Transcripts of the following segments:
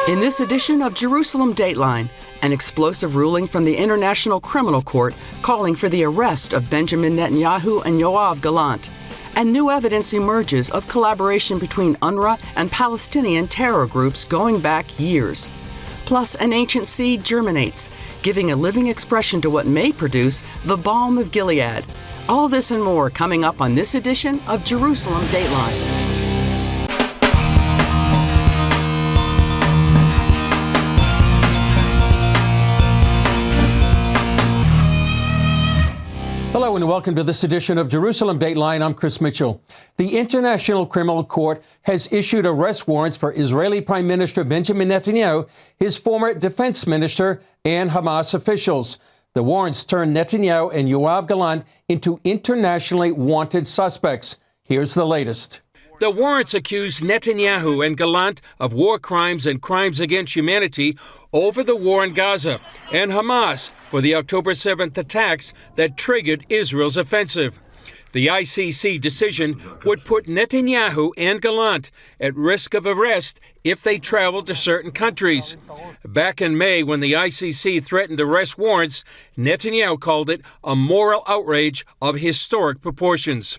In this edition of Jerusalem Dateline, an explosive ruling from the International Criminal Court calling for the arrest of Benjamin Netanyahu and Yoav Gallant. And new evidence emerges of collaboration between UNRWA and Palestinian terror groups going back years. Plus, an ancient seed germinates, giving a living expression to what may produce the balm of Gilead. All this and more coming up on this edition of Jerusalem Dateline. Hello and welcome to this edition of Jerusalem Dateline. I'm Chris Mitchell. The International Criminal Court has issued arrest warrants for Israeli Prime Minister Benjamin Netanyahu, his former defense minister, and Hamas officials. The warrants turn Netanyahu and Yoav Gallant into internationally wanted suspects. Here's the latest. The warrants accuse Netanyahu and Gallant of war crimes and crimes against humanity over the war in Gaza, and Hamas for the October 7th attacks that triggered Israel's offensive. The ICC decision would put Netanyahu and Gallant at risk of arrest if they traveled to certain countries. Back in May, when the ICC threatened arrest warrants, Netanyahu called it a moral outrage of historic proportions.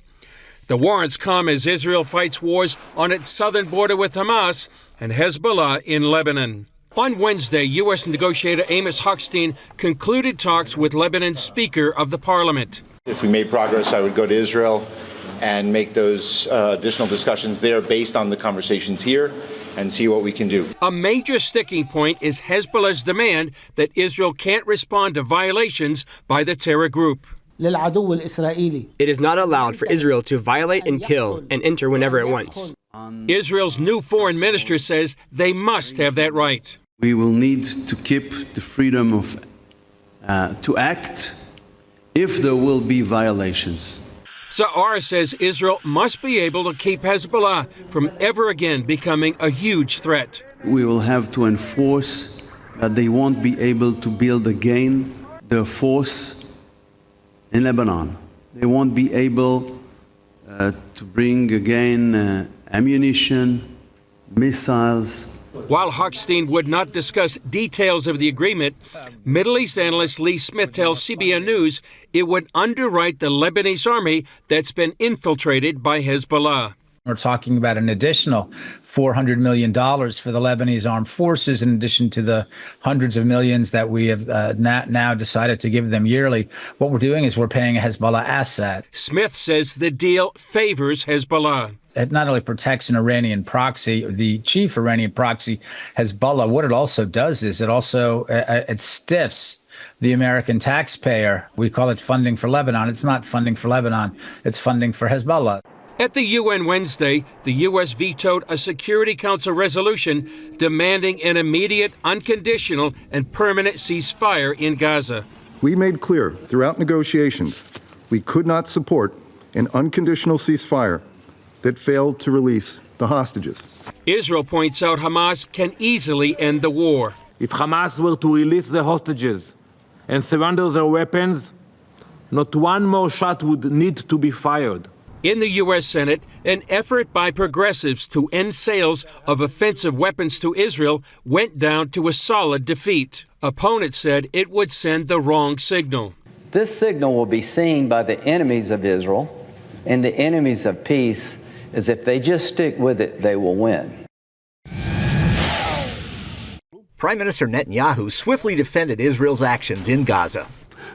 The warrants come as Israel fights wars on its southern border with Hamas and Hezbollah in Lebanon. On Wednesday, U.S. negotiator Amos Hochstein concluded talks with Lebanon's Speaker of the Parliament. If we made progress, I would go to Israel and make those additional discussions there based on the conversations here and see what we can do. A major sticking point is Hezbollah's demand that Israel can't respond to violations by the terror group. It is not allowed for Israel to violate and kill and enter whenever it wants. Israel's new foreign minister says they must have that right. We will need to keep the freedom of to act if there will be violations. Sa'ar says Israel must be able to keep Hezbollah from ever again becoming a huge threat. We will have to enforce that they won't be able to build again their force in Lebanon. They won't be able to bring again ammunition, missiles. While Hochstein would not discuss details of the agreement, Middle East analyst Lee Smith tells CBN News it would underwrite the Lebanese army that's been infiltrated by Hezbollah. We're talking about an additional $400 million for the Lebanese armed forces, in addition to the hundreds of millions that we have now decided to give them yearly. What we're doing is we're paying a Hezbollah asset. Smith says the deal favors Hezbollah. It not only protects an Iranian proxy, the chief Iranian proxy, Hezbollah, what it also does is it also it stiffs the American taxpayer. We call it funding for Lebanon. It's not funding for Lebanon. It's funding for Hezbollah. At the UN Wednesday, the U.S. vetoed a Security Council resolution demanding an immediate, unconditional, and permanent ceasefire in Gaza. We made clear throughout negotiations we could not support an unconditional ceasefire that failed to release the hostages. Israel points out Hamas can easily end the war. If Hamas were to release the hostages and surrender their weapons, not one more shot would need to be fired. In the U.S. Senate, an effort by progressives to end sales of offensive weapons to Israel went down to a solid defeat. Opponents said it would send the wrong signal. This signal will be seen by the enemies of Israel and the enemies of peace as if they just stick with it, they will win. Prime Minister Netanyahu swiftly defended Israel's actions in Gaza.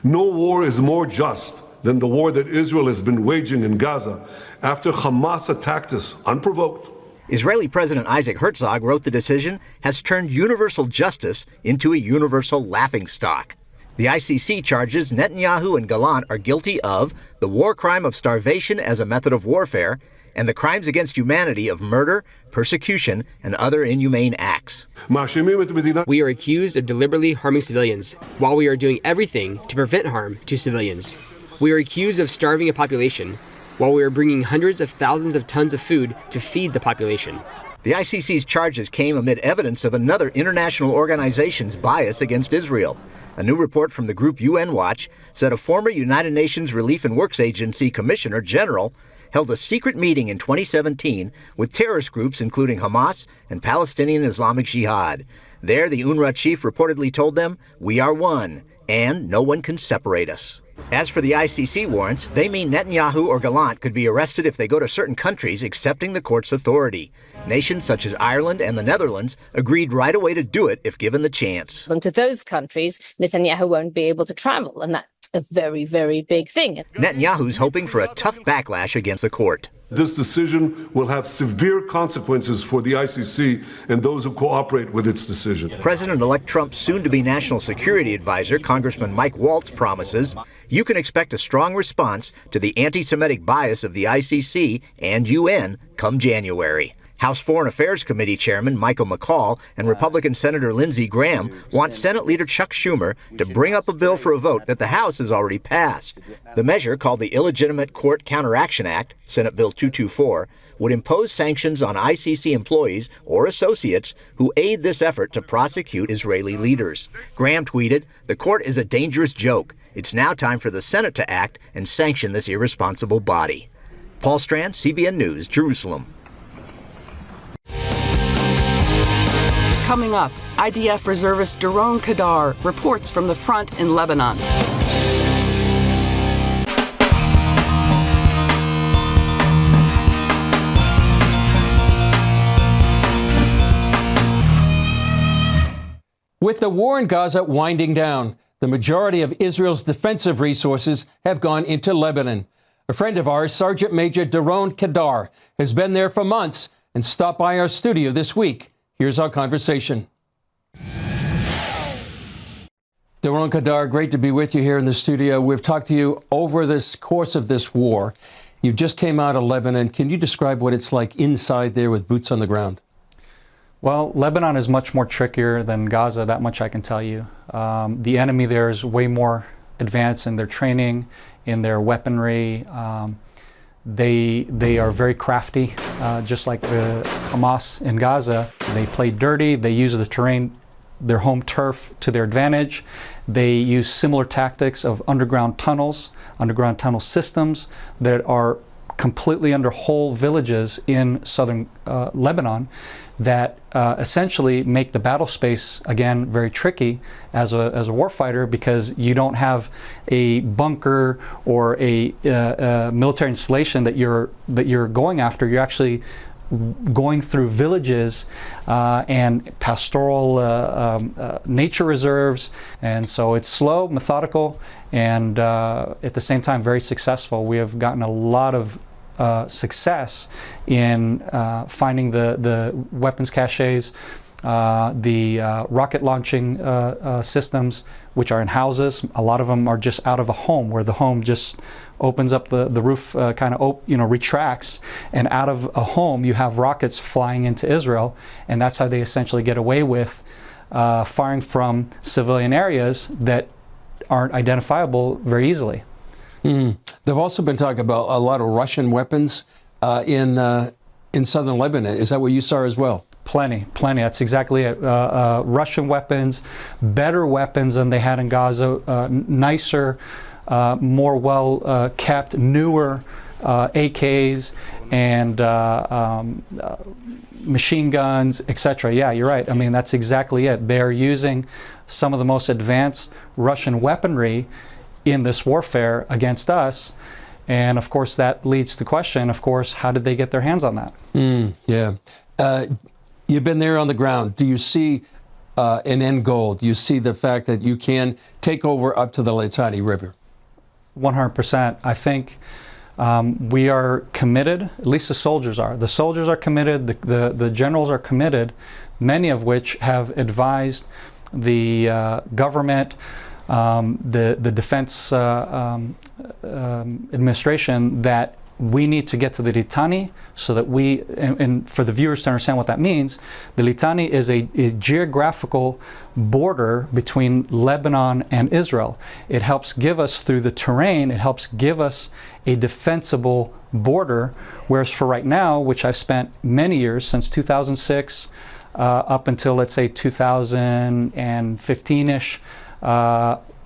No war is more just than the war that Israel has been waging in Gaza after Hamas attacked us unprovoked. Israeli President Isaac Herzog wrote the decision has turned universal justice into a universal laughingstock. The ICC charges Netanyahu and Gallant are guilty of the war crime of starvation as a method of warfare and the crimes against humanity of murder, persecution, and other inhumane acts. We are accused of deliberately harming civilians, while we are doing everything to prevent harm to civilians. We are accused of starving a population, while we are bringing hundreds of thousands of tons of food to feed the population. The ICC's charges came amid evidence of another international organization's bias against Israel. A new report from the group UN Watch said a former United Nations Relief and Works Agency Commissioner General held a secret meeting in 2017 with terrorist groups including Hamas and Palestinian Islamic Jihad. There, the UNRWA chief reportedly told them, "We are one, and no one can separate us." As for the ICC warrants, they mean Netanyahu or Gallant could be arrested if they go to certain countries accepting the court's authority. Nations such as Ireland and the Netherlands agreed right away to do it if given the chance. And to those countries, Netanyahu won't be able to travel, and that's a very, very big thing. Netanyahu's hoping for a tough backlash against the court. This decision will have severe consequences for the ICC and those who cooperate with its decision. President-elect Trump's soon-to-be National Security Advisor, Congressman Mike Waltz, promises you can expect a strong response to the anti-Semitic bias of the ICC and UN come January. House Foreign Affairs Committee Chairman Michael McCaul and Republican Senator Lindsey Graham want Senate Leader Chuck Schumer to bring up a bill for a vote that the House has already passed. The measure, called the Illegitimate Court Counteraction Act, Senate Bill 224, would impose sanctions on ICC employees or associates who aid this effort to prosecute Israeli leaders. Graham tweeted, "The court is a dangerous joke. It's now time for the Senate to act and sanction this irresponsible body." Paul Strand, CBN News, Jerusalem. Coming up, IDF reservist Daron Kadar reports from the front in Lebanon. With the war in Gaza winding down, the majority of Israel's defensive resources have gone into Lebanon. A friend of ours, Sergeant Major Daron Kadar, has been there for months and stopped by our studio this week. Here's our conversation. Daron Kadar, great to be with you here in the studio. We've talked to you over this course of this war. You just came out of Lebanon. Can you describe what it's like inside there with boots on the ground? Well, Lebanon is much more trickier than Gaza, that much I can tell you. The enemy there is way more advanced in their training, in their weaponry. They are very crafty, just like the Hamas in Gaza. They play dirty, they use the terrain, their home turf, to their advantage. They use similar tactics of underground tunnel systems that are completely under whole villages in southern Lebanon that essentially make the battle space, again, very tricky as a warfighter, because you don't have a bunker or a military installation that you're going after. You're actually going through villages and pastoral nature reserves, and so it's slow, methodical, and at the same time very successful. We have gotten a lot of success in finding the weapons caches, the rocket launching systems, which are in houses. A lot of them are just out of a home, where the home just opens up, the roof retracts, and out of a home you have rockets flying into Israel, and that's how they essentially get away with firing from civilian areas that aren't identifiable very easily. They've also been talking about a lot of Russian weapons in southern Lebanon. Is that what you saw as well? Plenty. That's exactly it. Russian weapons, better weapons than they had in Gaza, nicer, more well kept, newer AKs and machine guns, etc. Yeah, you're right. I mean, that's exactly it. They're using some of the most advanced Russian weaponry in this warfare against us, and of course that leads to the question, of course, how did they get their hands on that? Yeah. You've been there on the ground. Do you see an end goal? Do you see the fact that you can take over up to the Litani River? 100%. I think we are committed, at least the soldiers are. The soldiers are committed, the generals are committed, many of which have advised the government, the defense administration, that we need to get to the Litani so that we, and for the viewers to understand what that means, the Litani is a geographical border between Lebanon and Israel. It helps give us, through the terrain, it helps give us a defensible border, whereas for right now, which I've spent many years, since 2006 up until, let's say, 2015-ish,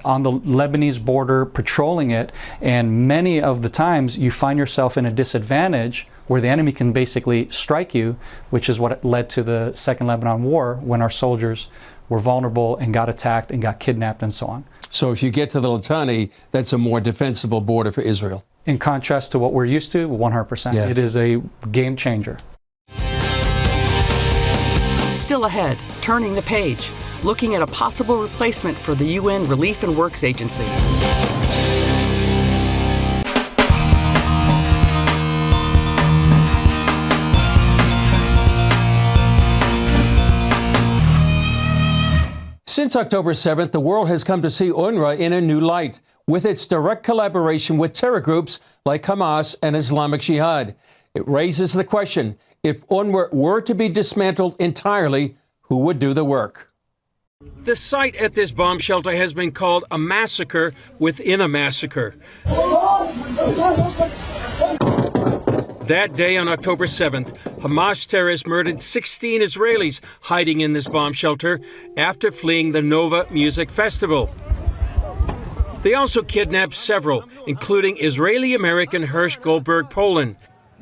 on the Lebanese border patrolling it, and many of the times you find yourself in a disadvantage where the enemy can basically strike you, which is what led to the Second Lebanon War, when our soldiers were vulnerable and got attacked and got kidnapped and so on. So if you get to the Litani, that's a more defensible border for Israel. In contrast to what we're used to, 100%. Yeah. It is a game changer. Still ahead, turning the page, looking at a possible replacement for the UN Relief and Works Agency. Since October 7th, the world has come to see UNRWA in a new light, with its direct collaboration with terror groups like Hamas and Islamic Jihad. It raises the question, if UNRWA were to be dismantled entirely, who would do the work? The site at this bomb shelter has been called a massacre within a massacre. That day on October 7th, Hamas terrorists murdered 16 Israelis hiding in this bomb shelter after fleeing the Nova Music Festival. They also kidnapped several, including Israeli-American Hirsch Goldberg Poland.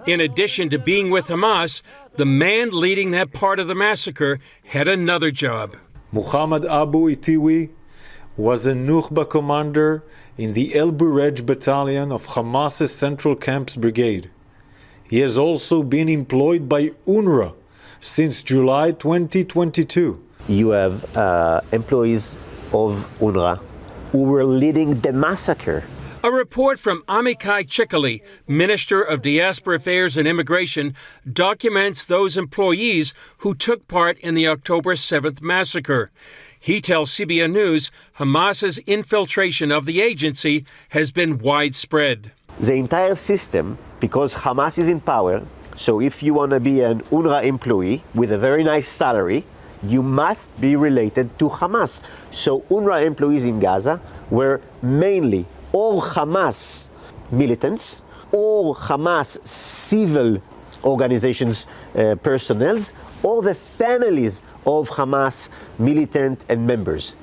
In addition to being with Hamas, the man leading that part of the massacre had another job. Muhammad Abu Itiwi was a Nukhba commander in the El Burej battalion of Hamas's Central Camps Brigade. He has also been employed by UNRWA since July 2022. You have employees of UNRWA who were leading the massacre. A report from Amichai Chikali, Minister of Diaspora Affairs and Immigration, documents those employees who took part in the October 7th massacre. He tells CBN News Hamas's infiltration of the agency has been widespread. The entire system, because Hamas is in power, so if you want to be an UNRWA employee with a very nice salary, you must be related to Hamas. So UNRWA employees in Gaza were mainly all Hamas militants, all Hamas civil organizations personnel, all the families of Hamas militant and members.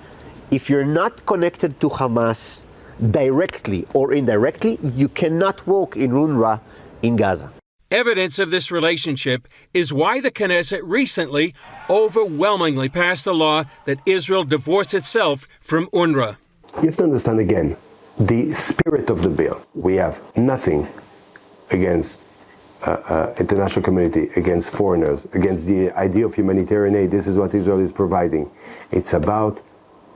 If you're not connected to Hamas directly or indirectly, you cannot work in UNRWA in Gaza. Evidence of this relationship is why the Knesset recently overwhelmingly passed a law that Israel divorce itself from UNRWA. You have to understand again the spirit of the bill. We have nothing against international community, against foreigners, against the idea of humanitarian aid. This is what Israel is providing. It's about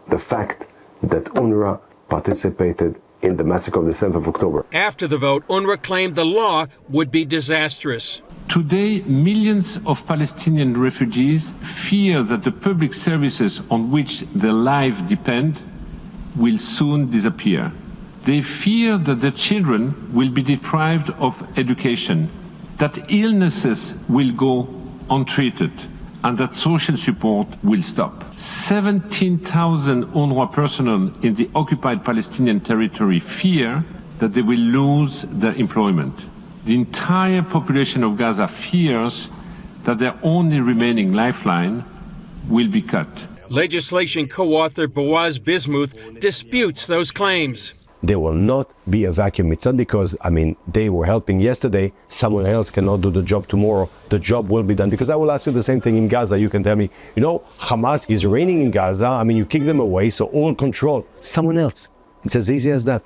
the fact that UNRWA participated in the massacre of the 7th of October. After the vote, UNRWA claimed the law would be disastrous. Today, millions of Palestinian refugees fear that the public services on which their lives depend will soon disappear. They fear that their children will be deprived of education, that illnesses will go untreated, and that social support will stop. 17,000 UNRWA personnel in the occupied Palestinian territory fear that they will lose their employment. The entire population of Gaza fears that their only remaining lifeline will be cut. Legislation co-author Boaz Bismuth disputes those claims. There will not be a vacuum. It's not because, they were helping yesterday, someone else cannot do the job tomorrow. The job will be done. Because I will ask you the same thing in Gaza. You can tell me, Hamas is reigning in Gaza. You kick them away, so all control. Someone else. It's as easy as that.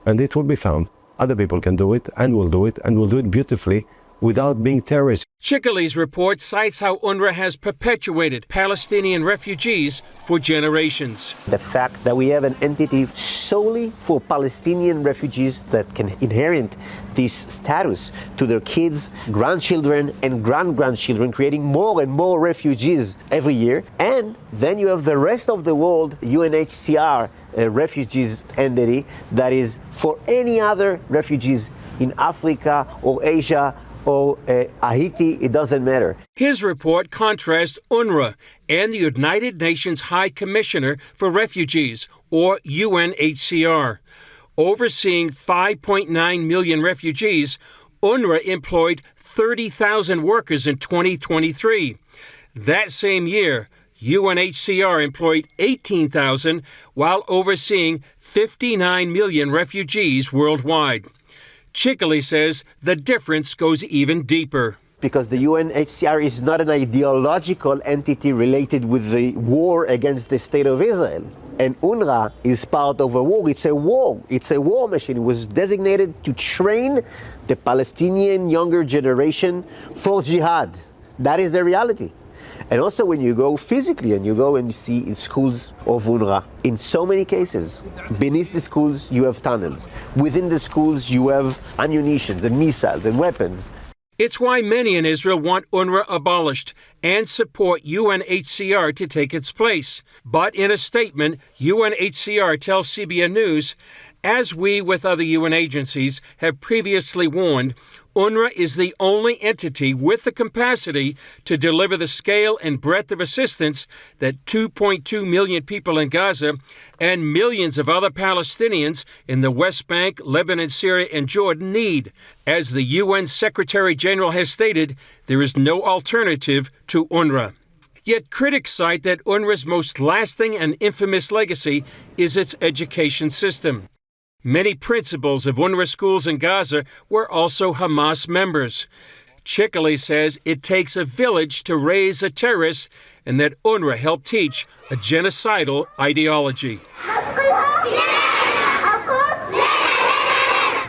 And it will be found. Other people can do it, and will do it beautifully, without being terrorists. Chikali's report cites how UNRWA has perpetuated Palestinian refugees for generations. The fact that we have an entity solely for Palestinian refugees that can inherit this status to their kids, grandchildren, and grandgrandchildren, creating more and more refugees every year. And then you have the rest of the world, UNHCR, refugees entity that is for any other refugees in Africa or Asia or Haiti, it doesn't matter. His report contrasts UNRWA and the United Nations High Commissioner for Refugees, or UNHCR. Overseeing 5.9 million refugees, UNRWA employed 30,000 workers in 2023. That same year, UNHCR employed 18,000 while overseeing 59 million refugees worldwide. Chickley says the difference goes even deeper. Because the UNHCR is not an ideological entity related with the war against the state of Israel. And UNRWA is part of a war. It's a war. It's a war machine. It was designated to train the Palestinian younger generation for jihad. That is the reality. And also when you go physically and you go and you see in schools of UNRWA, in so many cases, beneath the schools you have tunnels. Within the schools you have ammunition and missiles and weapons. It's why many in Israel want UNRWA abolished and support UNHCR to take its place. But in a statement, UNHCR tells CBN News, as we with other UN agencies have previously warned, UNRWA is the only entity with the capacity to deliver the scale and breadth of assistance that 2.2 million people in Gaza and millions of other Palestinians in the West Bank, Lebanon, Syria, and Jordan need. As the UN Secretary General has stated, there is no alternative to UNRWA. Yet critics cite that UNRWA's most lasting and infamous legacy is its education system. Many principals of UNRWA schools in Gaza were also Hamas members. Chickley says it takes a village to raise a terrorist and that UNRWA helped teach a genocidal ideology.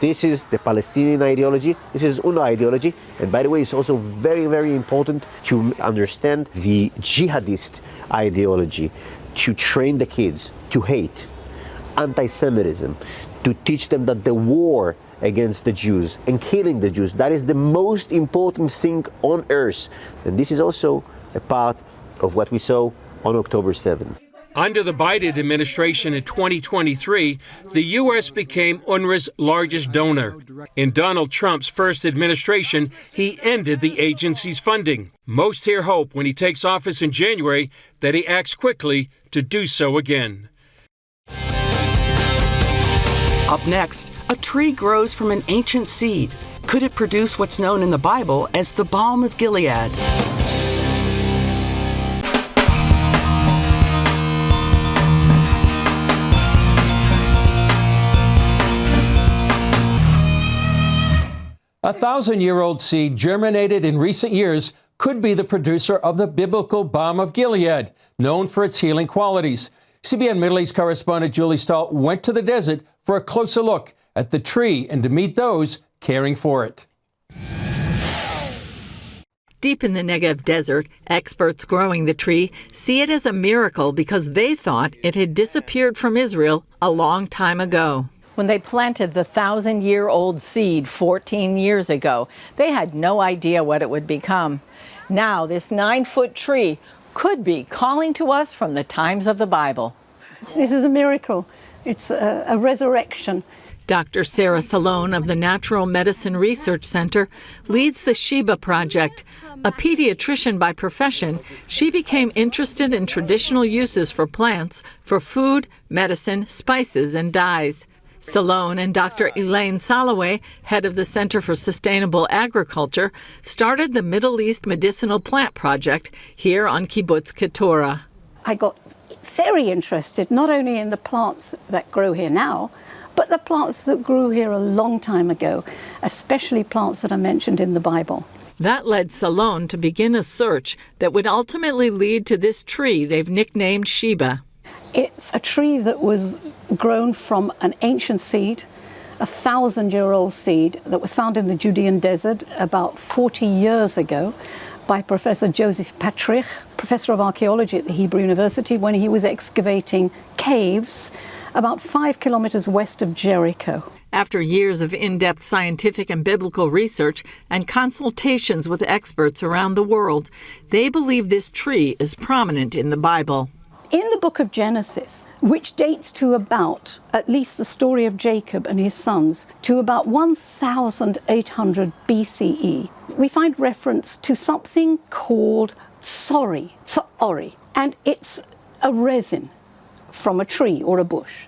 This is the Palestinian ideology, this is UNRWA ideology, and by the way, it's also very, very important to understand the jihadist ideology, to train the kids to hate, anti-Semitism, to teach them that the war against the Jews and killing the Jews, that is the most important thing on earth. And this is also a part of what we saw on October 7th. Under the Biden administration in 2023, the U.S. became UNRWA's largest donor. In Donald Trump's first administration, he ended the agency's funding. Most here hope when he takes office in January that he acts quickly to do so again. Up next, a tree grows from an ancient seed. Could it produce what's known in the Bible as the balm of Gilead? A 1,000-year-old seed germinated in recent years could be the producer of the biblical balm of Gilead, known for its healing qualities. CBN Middle East correspondent Julie Stahl went to the desert for a closer look at the tree and to meet those caring for it. Deep in the Negev desert, experts growing the tree see it as a miracle because they thought it had disappeared from Israel a long time ago. When they planted the 1,000-year-old seed 14 years ago, they had no idea what it would become. Now, this 9-foot tree could be calling to us from the times of the Bible. This is a miracle. It's a resurrection. Dr. Sarah Salone of the Natural Medicine Research Center leads the Sheba Project. A pediatrician by profession, she became interested in traditional uses for plants for food, medicine, spices, and dyes. Salone and Dr. Elaine Salaway, head of the Center for Sustainable Agriculture, started the Middle East Medicinal Plant Project here on Kibbutz Keturah. I got very interested not only in the plants that grow here now, but the plants that grew here a long time ago, especially plants that are mentioned in the Bible. That led Salone to begin a search that would ultimately lead to this tree they've nicknamed Sheba. It's a tree that was grown from an ancient seed, a 1,000-year-old seed that was found in the Judean desert about 40 years ago by Professor Joseph Patrick, professor of archaeology at the Hebrew University, when he was excavating caves about 5 kilometers west of Jericho. After years of in-depth scientific and biblical research and consultations with experts around the world, they believe this tree is prominent in the Bible. In the book of Genesis, which dates to about, at least the story of Jacob and his sons, to about 1,800 BCE, we find reference to something called tsori, and it's a resin from a tree or a bush.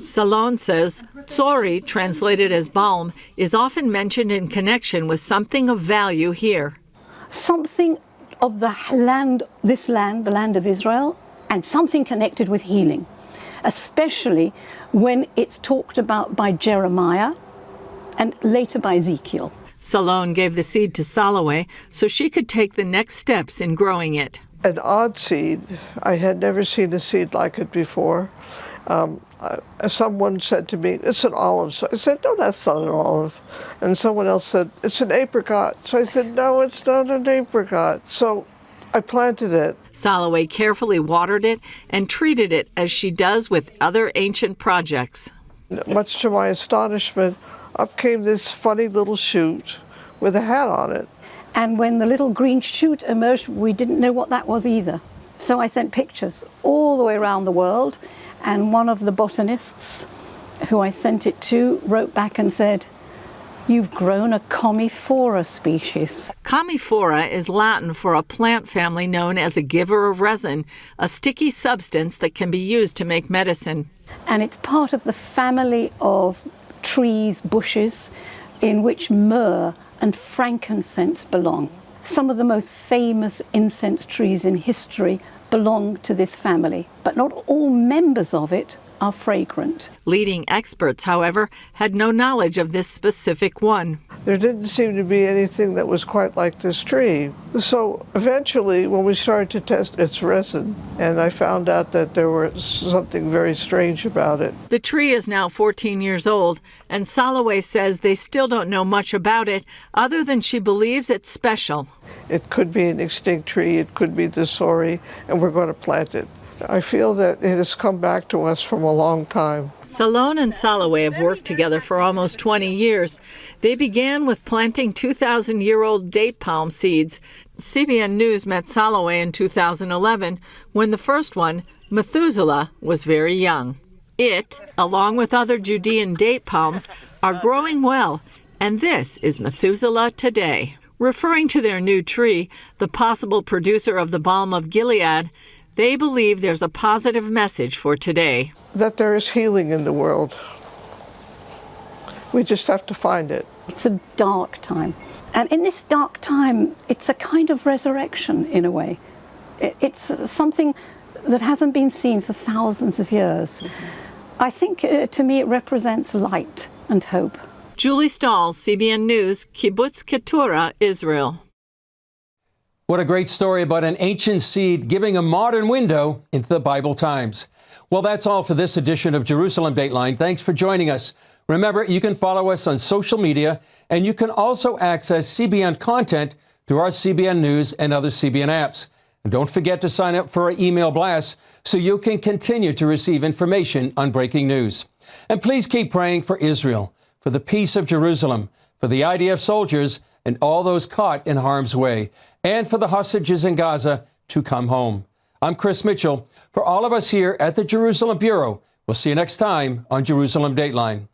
Salone says tsori, translated as balm, is often mentioned in connection with something of value here. Something of the land, the land of Israel, and something connected with healing, especially when it's talked about by Jeremiah and later by Ezekiel. Salone gave the seed to Salaway so she could take the next steps in growing it. An odd seed. I had never seen a seed like it before. Someone said to me, it's an olive. So I said, no, that's not an olive. And someone else said, it's an apricot. So I said, no, it's not an apricot. So I planted it. Salaway carefully watered it and treated it as she does with other ancient projects. Much to my astonishment, up came this funny little shoot with a hat on it. And when the little green shoot emerged, we didn't know what that was either. So I sent pictures all the way around the world, and one of the botanists who I sent it to wrote back and said, you've grown a commiphora species. Commiphora is Latin for a plant family known as a giver of resin, a sticky substance that can be used to make medicine. And it's part of the family of trees, bushes, in which myrrh and frankincense belong. Some of the most famous incense trees in history belong to this family, but not all members of it are fragrant. Leading experts, however, had no knowledge of this specific one. There didn't seem to be anything that was quite like this tree. So eventually, when we started to test its resin, and I found out that there was something very strange about it. The tree is now 14 years old, and Salaway says they still don't know much about it, other than she believes it's special. It could be an extinct tree, it could be the sori, and we're going to plant it. I feel that it has come back to us from a long time. Salone and Salaway have worked together for almost 20 years. They began with planting 2,000-year-old date palm seeds. CBN News met Salaway in 2011 when the first one, Methuselah, was very young. It, along with other Judean date palms, are growing well, and this is Methuselah today. Referring to their new tree, the possible producer of the balm of Gilead, they believe there's a positive message for today. That there is healing in the world. We just have to find it. It's a dark time. And in this dark time, it's a kind of resurrection in a way. It's something that hasn't been seen for thousands of years. I think to me it represents light and hope. Julie Stahl, CBN News, Kibbutz Keturah, Israel. What a great story about an ancient seed giving a modern window into the Bible times. Well, that's all for this edition of Jerusalem Dateline. Thanks for joining us. Remember, you can follow us on social media, and you can also access CBN content through our CBN News and other CBN apps. And don't forget to sign up for our email blasts so you can continue to receive information on breaking news. And please keep praying for Israel, for the peace of Jerusalem, for the IDF soldiers, and all those caught in harm's way, and for the hostages in Gaza to come home. I'm Chris Mitchell. For all of us here at the Jerusalem Bureau, we'll see you next time on Jerusalem Dateline.